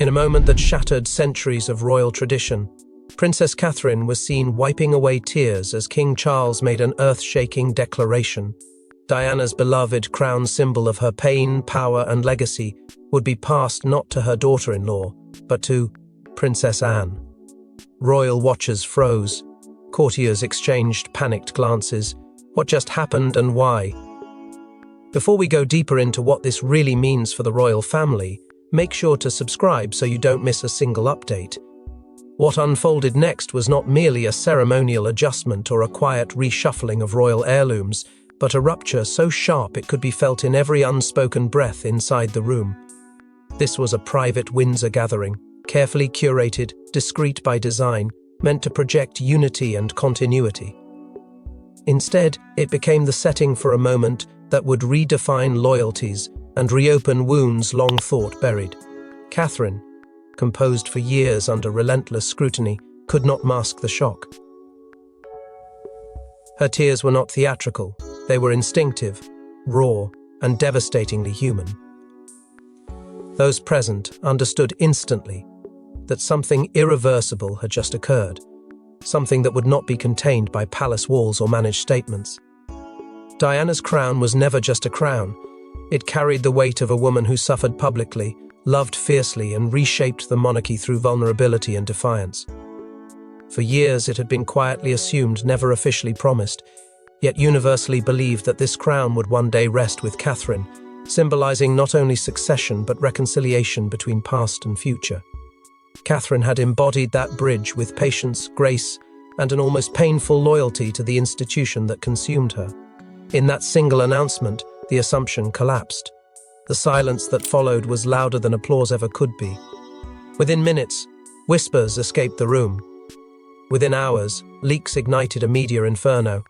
In a moment that shattered centuries of royal tradition, Princess Catherine was seen wiping away tears as King Charles made an earth-shaking declaration. Diana's beloved crown symbol of her pain, power, and legacy would be passed not to her daughter-in-law, but to Princess Anne. Royal watchers froze. Courtiers exchanged panicked glances. What just happened and why? Before we go deeper into what this really means for the royal family, make sure to subscribe so you don't miss a single update. What unfolded next was not merely a ceremonial adjustment or a quiet reshuffling of royal heirlooms, but a rupture so sharp it could be felt in every unspoken breath inside the room. This was a private Windsor gathering, carefully curated, discreet by design, meant to project unity and continuity. Instead, it became the setting for a moment that would redefine loyalties and reopen wounds long thought buried. Catherine, composed for years under relentless scrutiny, could not mask the shock. Her tears were not theatrical, they were instinctive, raw, and devastatingly human. Those present understood instantly that something irreversible had just occurred, something that would not be contained by palace walls or managed statements. Diana's crown was never just a crown. It carried the weight of a woman who suffered publicly, loved fiercely, and reshaped the monarchy through vulnerability and defiance. For years it had been quietly assumed, never officially promised, yet universally believed that this crown would one day rest with Catherine, symbolizing not only succession but reconciliation between past and future. Catherine had embodied that bridge with patience, grace, and an almost painful loyalty to the institution that consumed her. In that single announcement, the assumption collapsed. The silence that followed was louder than applause ever could be. Within minutes, whispers escaped the room. Within hours, leaks ignited a media inferno.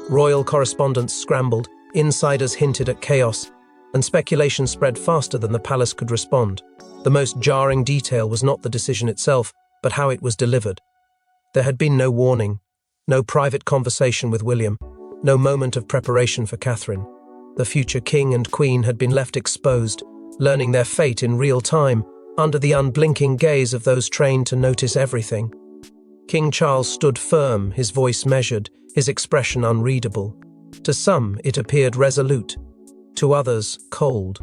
Royal correspondents scrambled, insiders hinted at chaos, and speculation spread faster than the palace could respond. The most jarring detail was not the decision itself, but how it was delivered. There had been no warning, no private conversation with William, no moment of preparation for Catherine. The future king and queen had been left exposed, learning their fate in real time, under the unblinking gaze of those trained to notice everything. King Charles stood firm, his voice measured, his expression unreadable. To some, it appeared resolute. To others, cold.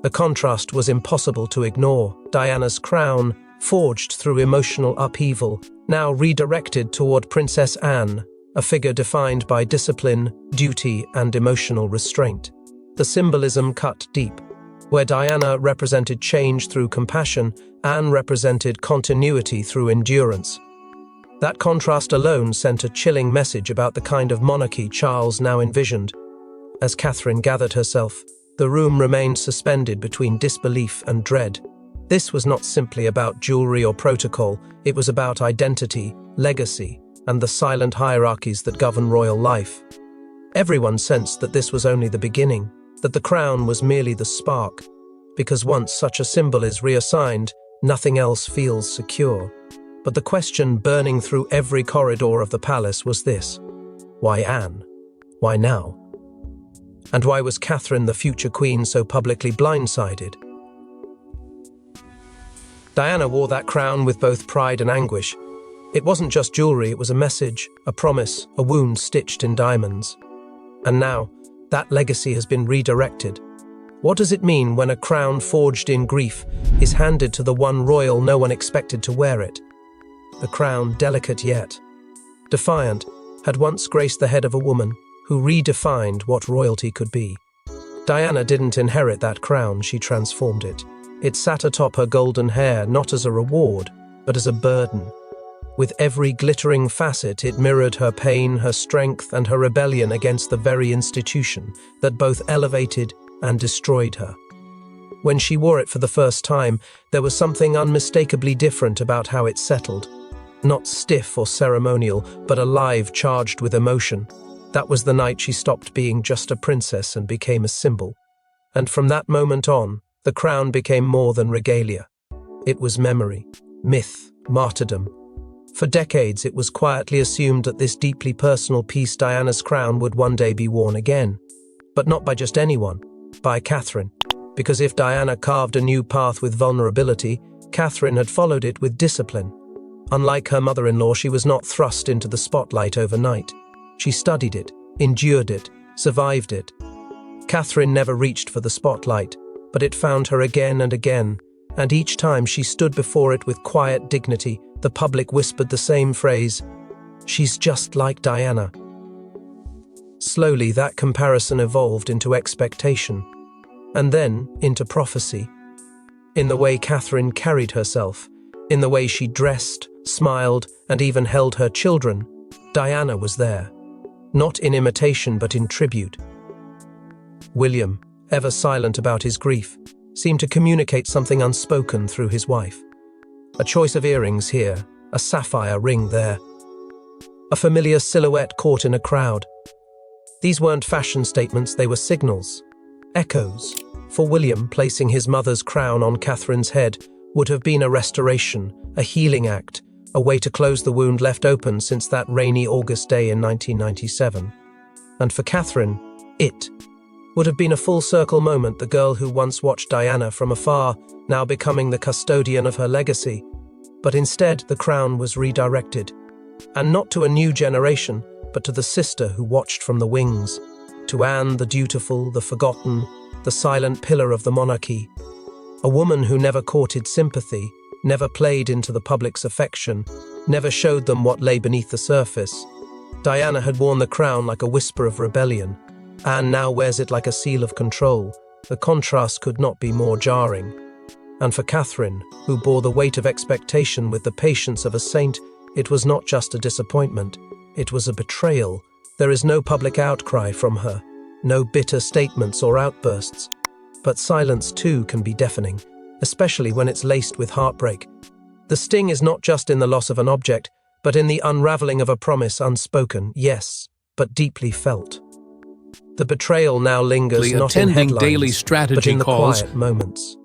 The contrast was impossible to ignore. Diana's crown, forged through emotional upheaval, now redirected toward Princess Anne, a figure defined by discipline, duty, and emotional restraint. The symbolism cut deep. Where Diana represented change through compassion, Anne represented continuity through endurance. That contrast alone sent a chilling message about the kind of monarchy Charles now envisioned. As Catherine gathered herself, the room remained suspended between disbelief and dread. This was not simply about jewelry or protocol, it was about identity, legacy, and the silent hierarchies that govern royal life. Everyone sensed that this was only the beginning, that the crown was merely the spark, because once such a symbol is reassigned, nothing else feels secure. But the question burning through every corridor of the palace was this: why Anne? Why now? And why was Catherine, the future queen, so publicly blindsided? Diana wore that crown with both pride and anguish. It wasn't just jewelry, it was a message, a promise, a wound stitched in diamonds. And now, that legacy has been redirected. What does it mean when a crown forged in grief is handed to the one royal no one expected to wear it? The crown, delicate yet defiant, had once graced the head of a woman who redefined what royalty could be. Diana didn't inherit that crown, she transformed it. It sat atop her golden hair, not as a reward, but as a burden. With every glittering facet, it mirrored her pain, her strength, and her rebellion against the very institution that both elevated and destroyed her. When she wore it for the first time, there was something unmistakably different about how it settled. Not stiff or ceremonial, but alive, charged with emotion. That was the night she stopped being just a princess and became a symbol. And from that moment on, the crown became more than regalia. It was memory, myth, martyrdom. For decades, it was quietly assumed that this deeply personal piece, Diana's crown, would one day be worn again. But not by just anyone, by Catherine. Because if Diana carved a new path with vulnerability, Catherine had followed it with discipline. Unlike her mother-in-law, she was not thrust into the spotlight overnight. She studied it, endured it, survived it. Catherine never reached for the spotlight, but it found her again and again, and each time she stood before it with quiet dignity, the public whispered the same phrase, "She's just like Diana." Slowly, that comparison evolved into expectation, and then into prophecy. In the way Catherine carried herself, in the way she dressed, smiled, and even held her children, Diana was there, not in imitation but in tribute. William, ever silent about his grief, seemed to communicate something unspoken through his wife. A choice of earrings here, a sapphire ring there, a familiar silhouette caught in a crowd. These weren't fashion statements, they were signals, echoes. For William, placing his mother's crown on Catherine's head would have been a restoration, a healing act, a way to close the wound left open since that rainy August day in 1997. And for Catherine, it would have been a full-circle moment, the girl who once watched Diana from afar, now becoming the custodian of her legacy. But instead, the crown was redirected. And not to a new generation, but to the sister who watched from the wings. To Anne, the dutiful, the forgotten, the silent pillar of the monarchy. A woman who never courted sympathy, never played into the public's affection, never showed them what lay beneath the surface. Diana had worn the crown like a whisper of rebellion. Anne now wears it like a seal of control. The contrast could not be more jarring. And for Catherine, who bore the weight of expectation with the patience of a saint, it was not just a disappointment, it was a betrayal. There is no public outcry from her, no bitter statements or outbursts. But silence too can be deafening, especially when it's laced with heartbreak. The sting is not just in the loss of an object, but in the unraveling of a promise unspoken, yes, but deeply felt. The betrayal now lingers not in headlines, daily strategy but in the calls. quiet moments.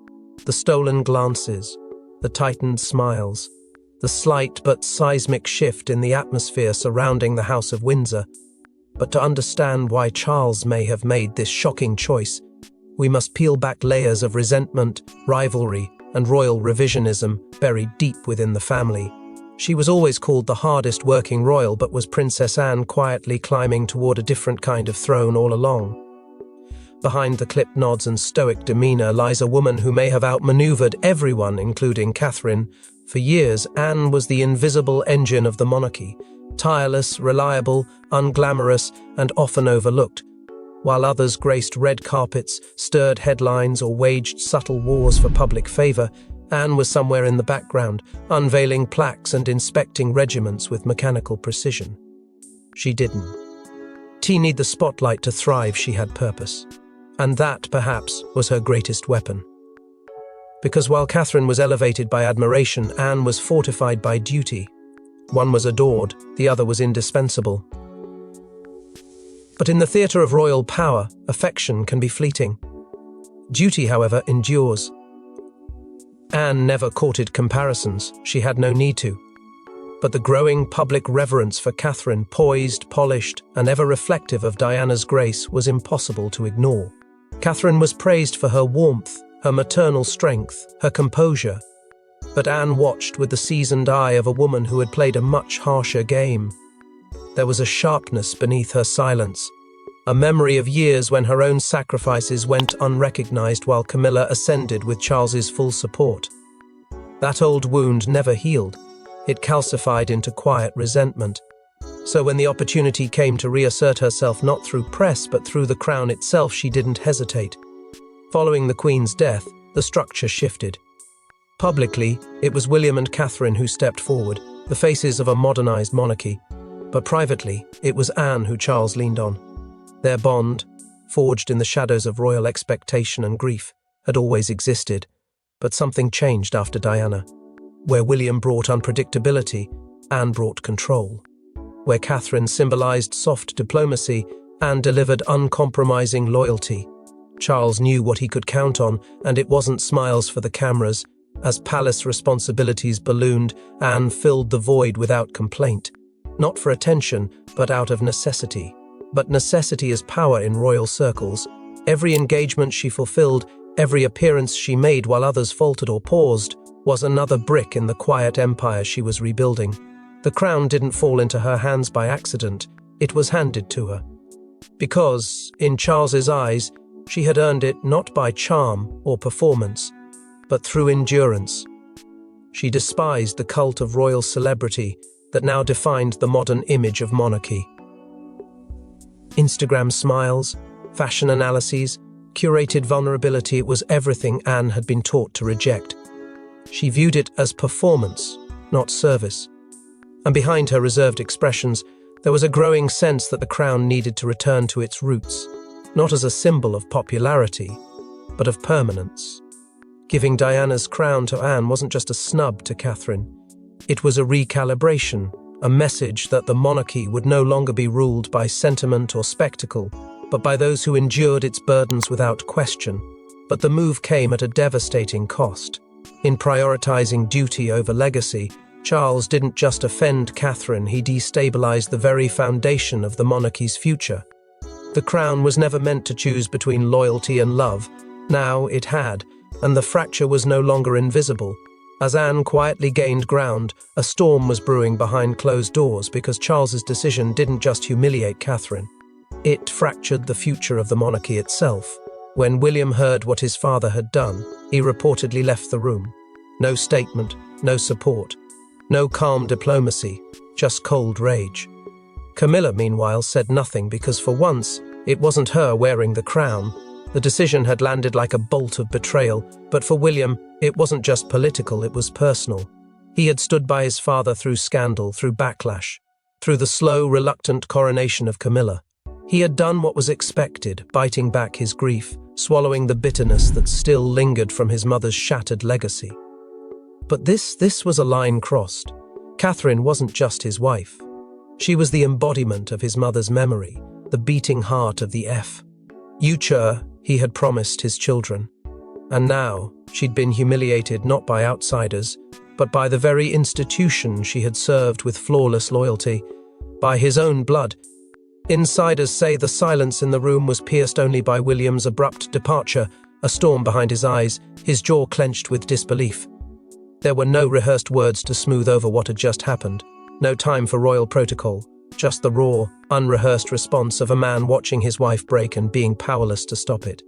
The stolen glances, the tightened smiles, the slight but seismic shift in the atmosphere surrounding the House of Windsor. But to understand why Charles may have made this shocking choice, we must peel back layers of resentment, rivalry, and royal revisionism buried deep within the family. She was always called the hardest working royal, but was Princess Anne quietly climbing toward a different kind of throne all along? Behind the clipped nods and stoic demeanor lies a woman who may have outmaneuvered everyone, including Catherine. For years, Anne was the invisible engine of the monarchy, tireless, reliable, unglamorous, and often overlooked. While others graced red carpets, stirred headlines, or waged subtle wars for public favor, Anne was somewhere in the background, unveiling plaques and inspecting regiments with mechanical precision. She didn't need the spotlight to thrive. She had purpose. And that, perhaps, was her greatest weapon. Because while Catherine was elevated by admiration, Anne was fortified by duty. One was adored, the other was indispensable. But in the theatre of royal power, affection can be fleeting. Duty, however, endures. Anne never courted comparisons, she had no need to. But the growing public reverence for Catherine, poised, polished, and ever reflective of Diana's grace, was impossible to ignore. Catherine was praised for her warmth, her maternal strength, her composure. But Anne watched with the seasoned eye of a woman who had played a much harsher game. There was a sharpness beneath her silence, a memory of years when her own sacrifices went unrecognized while Camilla ascended with Charles's full support. That old wound never healed. It calcified into quiet resentment. So when the opportunity came to reassert herself not through press but through the crown itself, she didn't hesitate. Following the Queen's death, the structure shifted. Publicly, it was William and Catherine who stepped forward, the faces of a modernized monarchy. But privately, it was Anne who Charles leaned on. Their bond, forged in the shadows of royal expectation and grief, had always existed. But something changed after Diana. Where William brought unpredictability, Anne brought control. Where Catherine symbolized soft diplomacy, Anne delivered uncompromising loyalty. Charles knew what he could count on, and it wasn't smiles for the cameras. As palace responsibilities ballooned, Anne filled the void without complaint. Not for attention, but out of necessity. But necessity is power in royal circles. Every engagement she fulfilled, every appearance she made while others faltered or paused, was another brick in the quiet empire she was rebuilding. The crown didn't fall into her hands by accident, it was handed to her. Because, in Charles's eyes, she had earned it not by charm or performance, but through endurance. She despised the cult of royal celebrity that now defined the modern image of monarchy. Instagram smiles, fashion analyses, curated vulnerability, it was everything Anne had been taught to reject. She viewed it as performance, not service. And behind her reserved expressions, there was a growing sense that the crown needed to return to its roots, not as a symbol of popularity, but of permanence. Giving Diana's crown to Anne wasn't just a snub to Catherine. It was a recalibration, a message that the monarchy would no longer be ruled by sentiment or spectacle, but by those who endured its burdens without question. But the move came at a devastating cost. In prioritizing duty over legacy, Charles didn't just offend Catherine, he destabilized the very foundation of the monarchy's future. The crown was never meant to choose between loyalty and love. Now it had, and the fracture was no longer invisible. As Anne quietly gained ground, a storm was brewing behind closed doors because Charles's decision didn't just humiliate Catherine. It fractured the future of the monarchy itself. When William heard what his father had done, he reportedly left the room. No statement, no support, no calm diplomacy, just cold rage. Camilla, meanwhile, said nothing because for once, it wasn't her wearing the crown. The decision had landed like a bolt of betrayal, but for William, it wasn't just political, it was personal. He had stood by his father through scandal, through backlash, through the slow, reluctant coronation of Camilla. He had done what was expected, biting back his grief, swallowing the bitterness that still lingered from his mother's shattered legacy. But this was a line crossed. Catherine wasn't just his wife. She was the embodiment of his mother's memory, the beating heart of the future he had promised his children. And now, she'd been humiliated not by outsiders, but by the very institution she had served with flawless loyalty, by his own blood. Insiders say the silence in the room was pierced only by William's abrupt departure, a storm behind his eyes, his jaw clenched with disbelief. There were no rehearsed words to smooth over what had just happened, no time for royal protocol, just the raw, unrehearsed response of a man watching his wife break and being powerless to stop it.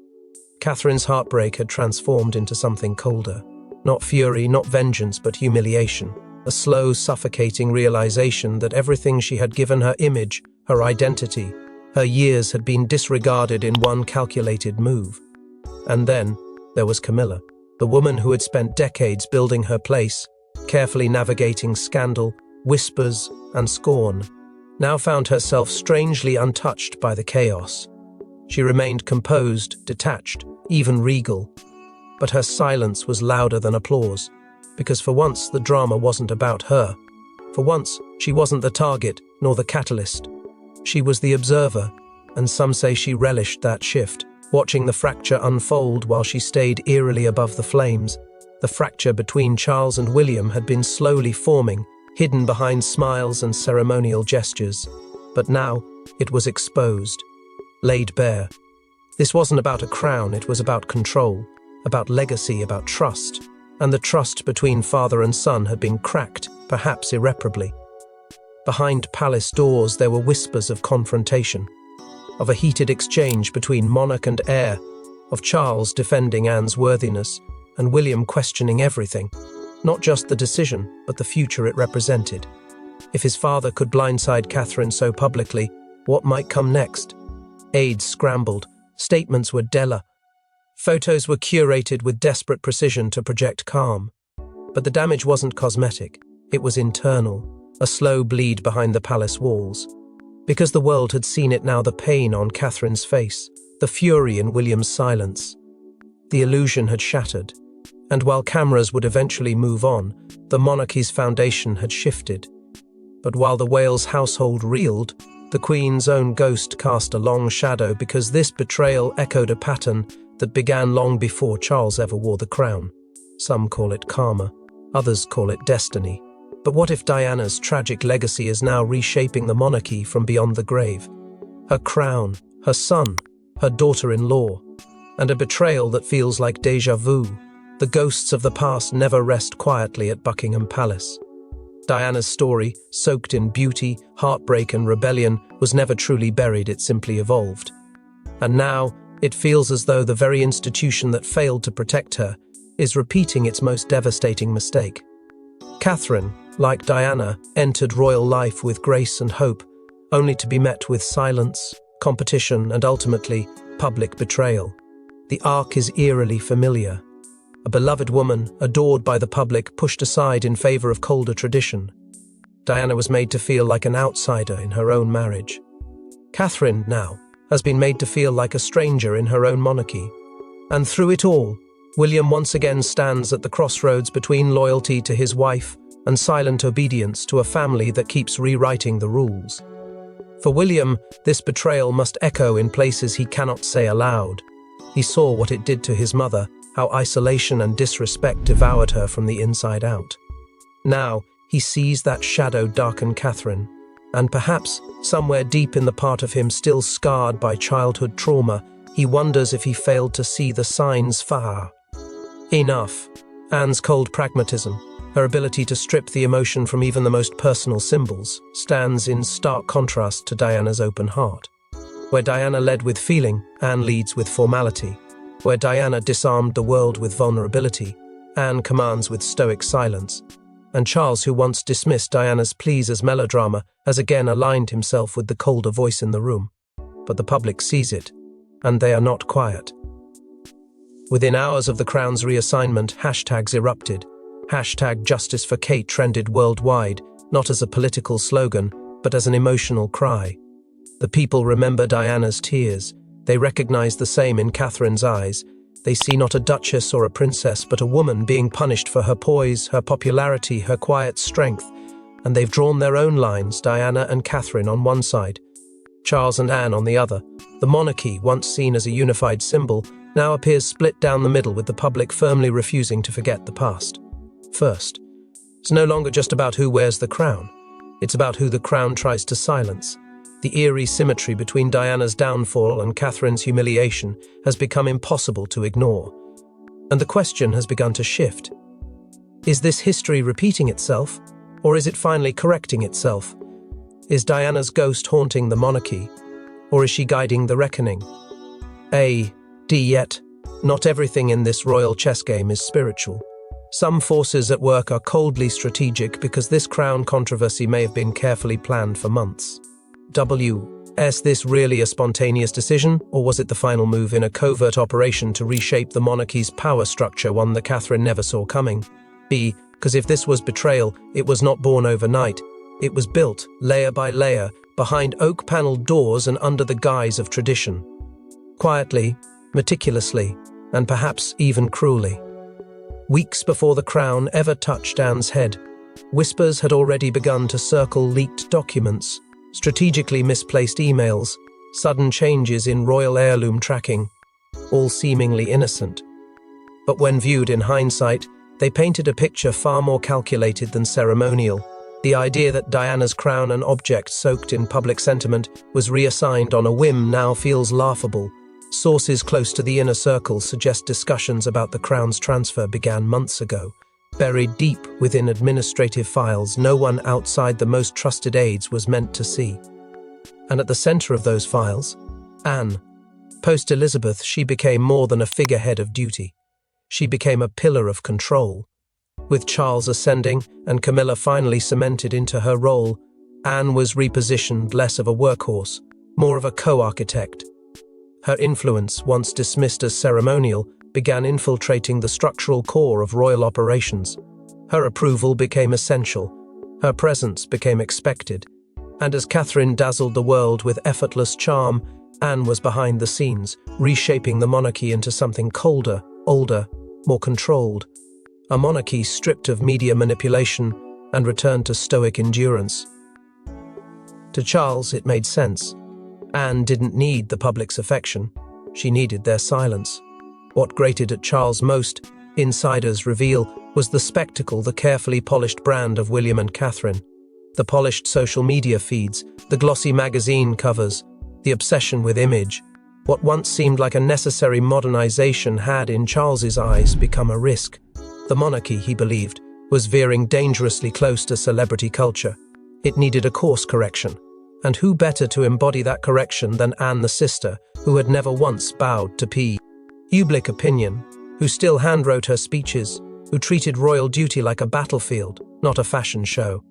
Catherine's heartbreak had transformed into something colder. Not fury, not vengeance, but humiliation. A slow, suffocating realization that everything she had given her image, her identity, her years had been disregarded in one calculated move. And then there was Camilla, the woman who had spent decades building her place, carefully navigating scandal, whispers, and scorn, now found herself strangely untouched by the chaos. She remained composed, detached, even regal. But her silence was louder than applause, because for once the drama wasn't about her. For once, she wasn't the target, nor the catalyst. She was the observer, and some say she relished that shift, watching the fracture unfold while she stayed eerily above the flames. The fracture between Charles and William had been slowly forming, hidden behind smiles and ceremonial gestures. But now, it was exposed, laid bare. This wasn't about a crown, it was about control, about legacy, about trust. And the trust between father and son had been cracked, perhaps irreparably. Behind palace doors there were whispers of confrontation, of a heated exchange between monarch and heir, of Charles defending Anne's worthiness, and William questioning everything, not just the decision, but the future it represented. If his father could blindside Catherine so publicly, what might come next? Aides scrambled, statements were della. Photos were curated with desperate precision to project calm. But the damage wasn't cosmetic, it was internal, a slow bleed behind the palace walls. Because the world had seen it now, the pain on Catherine's face, the fury in William's silence. The illusion had shattered, and while cameras would eventually move on, the monarchy's foundation had shifted. But while the Wales household reeled, the Queen's own ghost cast a long shadow because this betrayal echoed a pattern that began long before Charles ever wore the crown. Some call it karma, others call it destiny. But what if Diana's tragic legacy is now reshaping the monarchy from beyond the grave? Her crown, her son, her daughter-in-law, and a betrayal that feels like déjà vu. the ghosts of the past never rest quietly at Buckingham Palace. Diana's story, soaked in beauty, heartbreak and rebellion, was never truly buried, it simply evolved. And now, it feels as though the very institution that failed to protect her is repeating its most devastating mistake. Catherine, like Diana, entered royal life with grace and hope, only to be met with silence, competition, and ultimately, public betrayal. The arc is eerily familiar. A beloved woman, adored by the public, pushed aside in favor of colder tradition. Diana was made to feel like an outsider in her own marriage. Catherine, now, has been made to feel like a stranger in her own monarchy. And through it all, William once again stands at the crossroads between loyalty to his wife and silent obedience to a family that keeps rewriting the rules. For William, this betrayal must echo in places he cannot say aloud. He saw what it did to his mother, how isolation and disrespect devoured her from the inside out. Now, he sees that shadow darken Catherine, and perhaps, somewhere deep in the part of him still scarred by childhood trauma, he wonders if he failed to see the signs far. Enough. Anne's cold pragmatism, her ability to strip the emotion from even the most personal symbols, stands in stark contrast to Diana's open heart. Where Diana led with feeling, Anne leads with formality. Where Diana disarmed the world with vulnerability, Anne commands with stoic silence. And Charles, who once dismissed Diana's pleas as melodrama, has again aligned himself with the colder voice in the room. But the public sees it, and they are not quiet. Within hours of the Crown's reassignment, hashtags erupted. Hashtag Justice for Kate trended worldwide, not as a political slogan, but as an emotional cry. The people remember Diana's tears. They recognize the same in Catherine's eyes. They see not a duchess or a princess, but a woman being punished for her poise, her popularity, her quiet strength. And they've drawn their own lines, Diana and Catherine on one side, Charles and Anne on the other. The monarchy, once seen as a unified symbol, now appears split down the middle, with the public firmly refusing to forget the past. First, it's no longer just about who wears the crown. It's about who the crown tries to silence. The eerie symmetry between Diana's downfall and Catherine's humiliation has become impossible to ignore. And the question has begun to shift. Is this history repeating itself, or is it finally correcting itself? Is Diana's ghost haunting the monarchy, or is she guiding the reckoning? Yet, not everything in this royal chess game is spiritual. Some forces at work are coldly strategic because this crown controversy may have been carefully planned for months. Was this really a spontaneous decision, or was it the final move in a covert operation to reshape the monarchy's power structure, one that Catherine never saw coming? Because if this was betrayal, it was not born overnight. It was built, layer by layer, behind oak-paneled doors and under the guise of tradition. Quietly, meticulously, and perhaps even cruelly. Weeks before the crown ever touched Anne's head, whispers had already begun to circle leaked documents, strategically misplaced emails, sudden changes in royal heirloom tracking, all seemingly innocent. But when viewed in hindsight, they painted a picture far more calculated than ceremonial. The idea that Diana's crown, an object soaked in public sentiment, was reassigned on a whim now feels laughable. Sources close to the inner circle suggest discussions about the crown's transfer began months ago. Buried deep within administrative files no one outside the most trusted aides was meant to see. And at the center of those files, Anne. Post-Elizabeth, she became more than a figurehead of duty. She became a pillar of control. With Charles ascending and Camilla finally cemented into her role, Anne was repositioned less of a workhorse, more of a co-architect. Her influence, once dismissed as ceremonial, began infiltrating the structural core of royal operations. Her approval became essential. Her presence became expected. And as Catherine dazzled the world with effortless charm, Anne was behind the scenes, reshaping the monarchy into something colder, older, more controlled. A monarchy stripped of media manipulation and returned to stoic endurance. To Charles, it made sense. Anne didn't need the public's affection. She needed their silence. What grated at Charles most, insiders reveal, was the spectacle, the carefully polished brand of William and Catherine. The polished social media feeds, the glossy magazine covers, the obsession with image. What once seemed like a necessary modernization had, in Charles's eyes, become a risk. The monarchy, he believed, was veering dangerously close to celebrity culture. It needed a course correction. And who better to embody that correction than Anne, the sister, who had never once bowed to public opinion, who still handwrote her speeches, who treated royal duty like a battlefield, not a fashion show.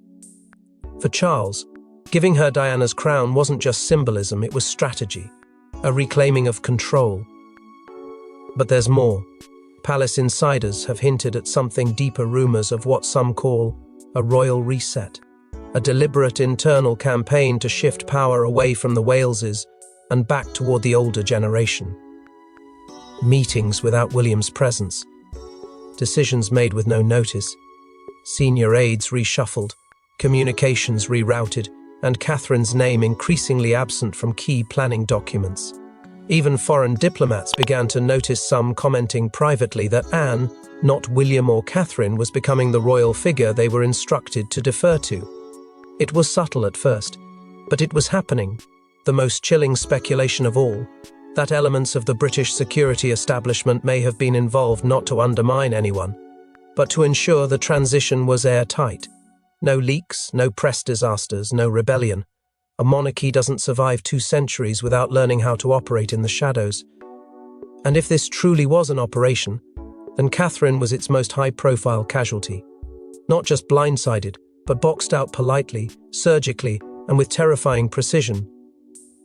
For Charles, giving her Diana's crown wasn't just symbolism, it was strategy, a reclaiming of control. But there's more. Palace insiders have hinted at something deeper, rumors of what some call a royal reset, a deliberate internal campaign to shift power away from the Waleses and back toward the older generation. Meetings without William's presence, decisions made with no notice, senior aides reshuffled, communications rerouted, and Catherine's name increasingly absent from key planning documents. Even foreign diplomats began to notice, some commenting privately that Anne, not William or Catherine, was becoming the royal figure they were instructed to defer to. It was subtle at first, but it was happening. The most chilling speculation of all, that elements of the British security establishment may have been involved not to undermine anyone, but to ensure the transition was airtight. No leaks, no press disasters, no rebellion. A monarchy doesn't survive 2 centuries without learning how to operate in the shadows. And if this truly was an operation, then Catherine was its most high-profile casualty. Not just blindsided, but boxed out politely, surgically, and with terrifying precision.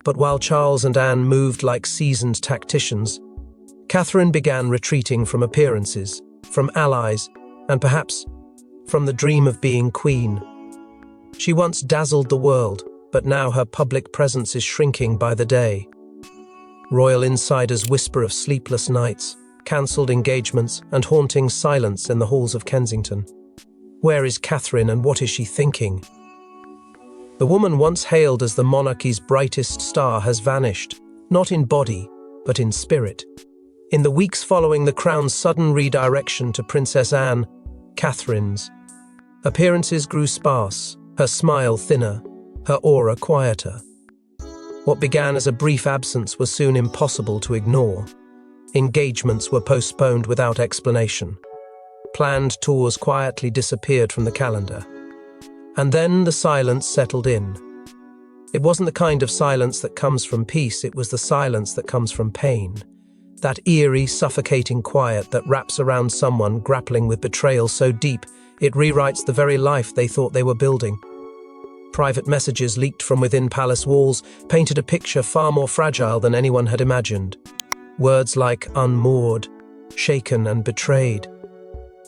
But while Charles and Anne moved like seasoned tacticians, Catherine began retreating from appearances, from allies, and perhaps from the dream of being queen. She once dazzled the world, but now her public presence is shrinking by the day. Royal insiders whisper of sleepless nights, cancelled engagements, and haunting silence in the halls of Kensington. Where is Catherine, and what is she thinking? The woman once hailed as the monarchy's brightest star has vanished, not in body, but in spirit. In the weeks following the crown's sudden redirection to Princess Anne, Catherine's appearances grew sparse, her smile thinner, her aura quieter. What began as a brief absence was soon impossible to ignore. Engagements were postponed without explanation. Planned tours quietly disappeared from the calendar. And then the silence settled in. It wasn't the kind of silence that comes from peace, it was the silence that comes from pain. That eerie, suffocating quiet that wraps around someone grappling with betrayal so deep it rewrites the very life they thought they were building. Private messages leaked from within palace walls painted a picture far more fragile than anyone had imagined. Words like unmoored, shaken, and betrayed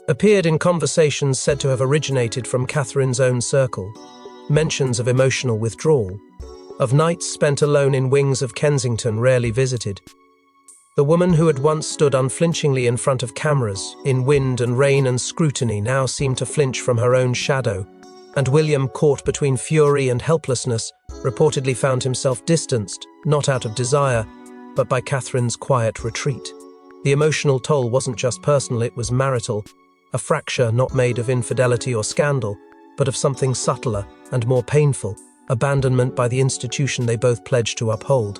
appeared in conversations said to have originated from Catherine's own circle, mentions of emotional withdrawal, of nights spent alone in wings of Kensington rarely visited. The woman who had once stood unflinchingly in front of cameras, in wind and rain and scrutiny, now seemed to flinch from her own shadow, and William, caught between fury and helplessness, reportedly found himself distanced, not out of desire, but by Catherine's quiet retreat. The emotional toll wasn't just personal, it was marital, a fracture not made of infidelity or scandal, but of something subtler and more painful, abandonment by the institution they both pledged to uphold.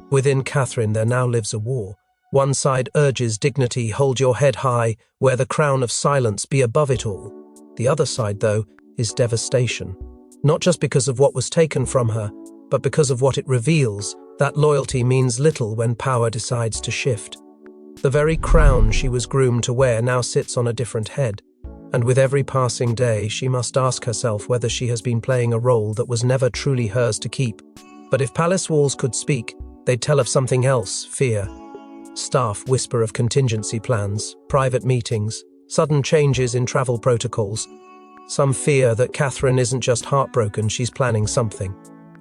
Within Catherine there now lives a war. One side urges dignity, hold your head high, wear the crown of silence, be above it all. The other side, though, is devastation. Not just because of what was taken from her, but because of what it reveals. That loyalty means little when power decides to shift. The very crown she was groomed to wear now sits on a different head, and with every passing day she must ask herself whether she has been playing a role that was never truly hers to keep. But if palace walls could speak, they'd tell of something else: fear. Staff whisper of contingency plans, private meetings, sudden changes in travel protocols. Some fear that Catherine isn't just heartbroken, she's planning something.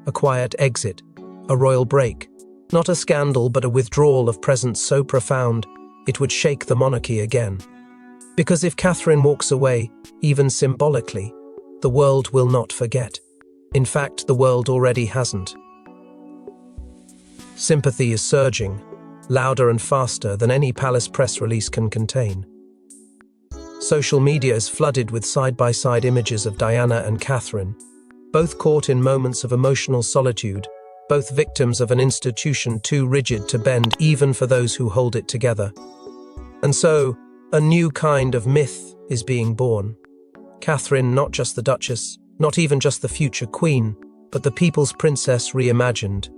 A quiet exit, a royal break. Not a scandal, but a withdrawal of presence so profound it would shake the monarchy again. Because if Catherine walks away, even symbolically, the world will not forget. In fact, the world already hasn't. Sympathy is surging, louder and faster than any palace press release can contain. Social media is flooded with side-by-side images of Diana and Catherine, both caught in moments of emotional solitude, both victims of an institution too rigid to bend even for those who hold it together. And so, a new kind of myth is being born. Catherine, not just the Duchess, not even just the future Queen, but the people's princess reimagined.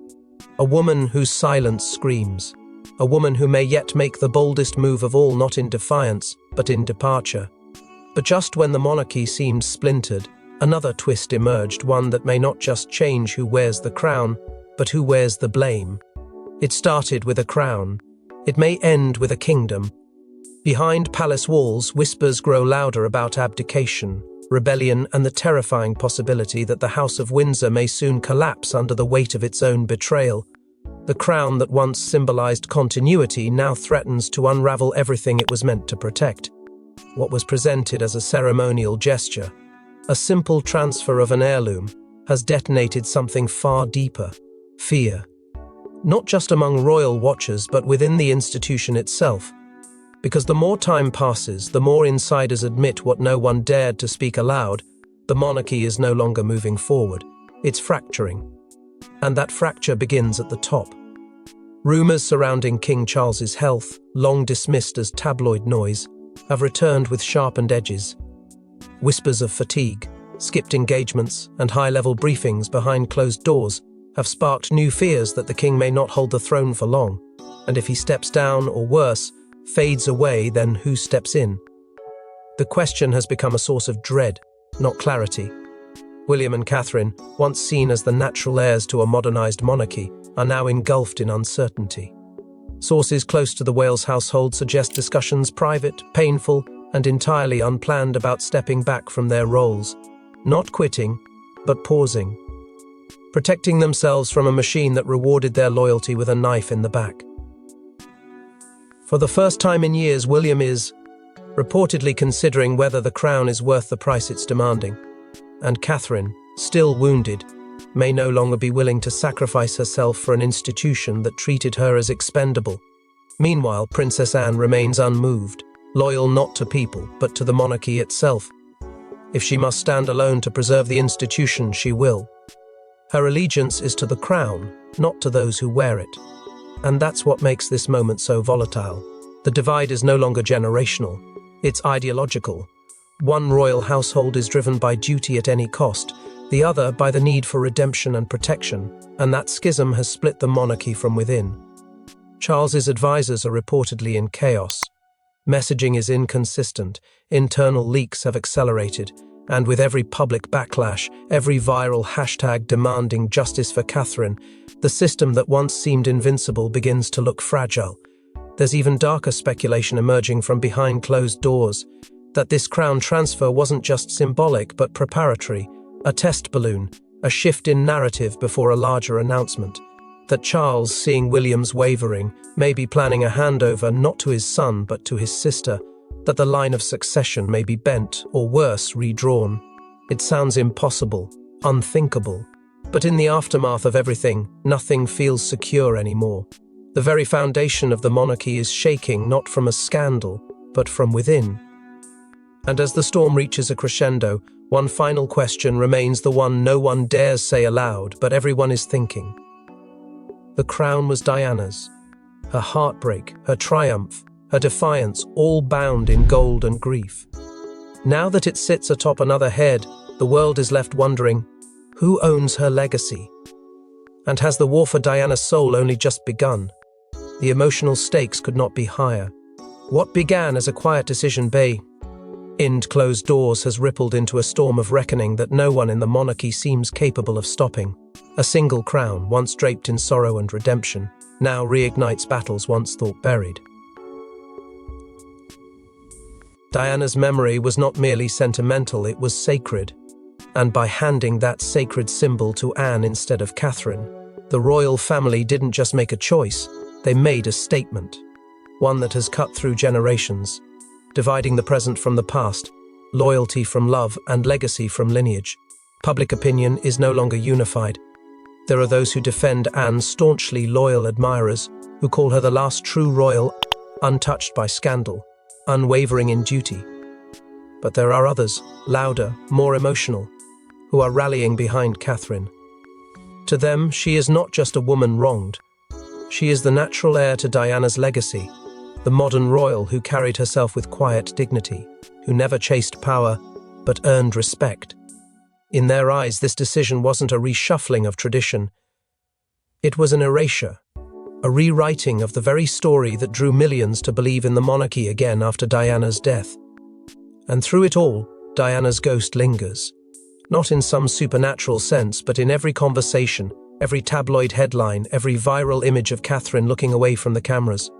A woman whose silence screams. A woman who may yet make the boldest move of all, not in defiance, but in departure. But just when the monarchy seemed splintered, another twist emerged, one that may not just change who wears the crown, but who wears the blame. It started with a crown. It may end with a kingdom. Behind palace walls, whispers grow louder about abdication, rebellion, and the terrifying possibility that the House of Windsor may soon collapse under the weight of its own betrayal. The crown that once symbolized continuity now threatens to unravel everything it was meant to protect. What was presented as a ceremonial gesture, a simple transfer of an heirloom, has detonated something far deeper: fear. Not just among royal watchers, but within the institution itself. Because the more time passes, the more insiders admit what no one dared to speak aloud: the monarchy is no longer moving forward, it's fracturing. And that fracture begins at the top. Rumours surrounding King Charles's health, long dismissed as tabloid noise, have returned with sharpened edges. Whispers of fatigue, skipped engagements, and high-level briefings behind closed doors have sparked new fears that the king may not hold the throne for long, and if he steps down, or worse, fades away, then who steps in? The question has become a source of dread, not clarity. William and Catherine, once seen as the natural heirs to a modernized monarchy, are now engulfed in uncertainty. Sources close to the Wales household suggest discussions private, painful, and entirely unplanned about stepping back from their roles, not quitting, but pausing, protecting themselves from a machine that rewarded their loyalty with a knife in the back. For the first time in years, William is reportedly considering whether the crown is worth the price it's demanding, and Catherine, still wounded, may no longer be willing to sacrifice herself for an institution that treated her as expendable. Meanwhile, Princess Anne remains unmoved, loyal not to people, but to the monarchy itself. If she must stand alone to preserve the institution, she will. Her allegiance is to the crown, not to those who wear it. And that's what makes this moment so volatile. The divide is no longer generational, it's ideological. One royal household is driven by duty at any cost, the other by the need for redemption and protection, and that schism has split the monarchy from within. Charles's advisors are reportedly in chaos. Messaging is inconsistent, internal leaks have accelerated, and with every public backlash, every viral hashtag demanding justice for Catherine, the system that once seemed invincible begins to look fragile. There's even darker speculation emerging from behind closed doors, that this crown transfer wasn't just symbolic but preparatory, a test balloon, a shift in narrative before a larger announcement. That Charles, seeing William's wavering, may be planning a handover not to his son but to his sister, that the line of succession may be bent, or worse, redrawn. It sounds impossible, unthinkable. But in the aftermath of everything, nothing feels secure anymore. The very foundation of the monarchy is shaking, not from a scandal, but from within. And as the storm reaches a crescendo, one final question remains, the one no one dares say aloud, but everyone is thinking. The crown was Diana's. Her heartbreak, her triumph, her defiance, all bound in gold and grief. Now that it sits atop another head, the world is left wondering, who owns her legacy? And has the war for Diana's soul only just begun? The emotional stakes could not be higher. What began as a quiet decision behind closed doors has rippled into a storm of reckoning that no one in the monarchy seems capable of stopping. A single crown, once draped in sorrow and redemption, now reignites battles once thought buried. Diana's memory was not merely sentimental, it was sacred. And by handing that sacred symbol to Anne instead of Catherine, the royal family didn't just make a choice, they made a statement. One that has cut through generations, dividing the present from the past, loyalty from love, and legacy from lineage. Public opinion is no longer unified. There are those who defend Anne's staunchly loyal admirers, who call her the last true royal, untouched by scandal, unwavering in duty. But there are others, louder, more emotional, who are rallying behind Catherine. To them, she is not just a woman wronged. She is the natural heir to Diana's legacy, the modern royal who carried herself with quiet dignity, who never chased power, but earned respect. In their eyes, this decision wasn't a reshuffling of tradition. It was an erasure, a rewriting of the very story that drew millions to believe in the monarchy again after Diana's death. And through it all, Diana's ghost lingers. Not in some supernatural sense, but in every conversation, every tabloid headline, every viral image of Catherine looking away from the cameras.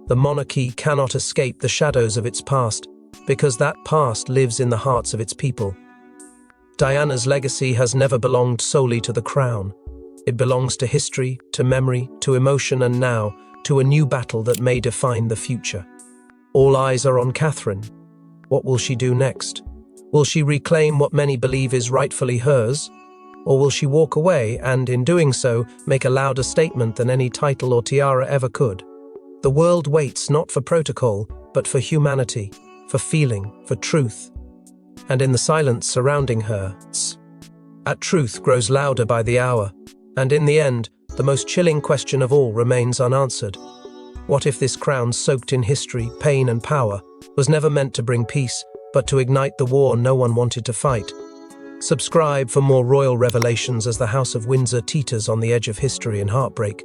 The monarchy cannot escape the shadows of its past, because that past lives in the hearts of its people. Diana's legacy has never belonged solely to the crown. It belongs to history, to memory, to emotion, and now, to a new battle that may define the future. All eyes are on Catherine. What will she do next? Will she reclaim what many believe is rightfully hers? Or will she walk away and, in doing so, make a louder statement than any title or tiara ever could? The world waits not for protocol, but for humanity, for feeling, for truth. And in the silence surrounding her, that truth grows louder by the hour. And in the end, the most chilling question of all remains unanswered. What if this crown soaked in history, pain and power was never meant to bring peace, but to ignite the war no one wanted to fight? Subscribe for more royal revelations as the House of Windsor teeters on the edge of history and heartbreak.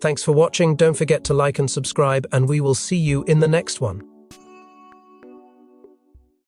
Thanks for watching. Don't forget to like and subscribe, and we will see you in the next one.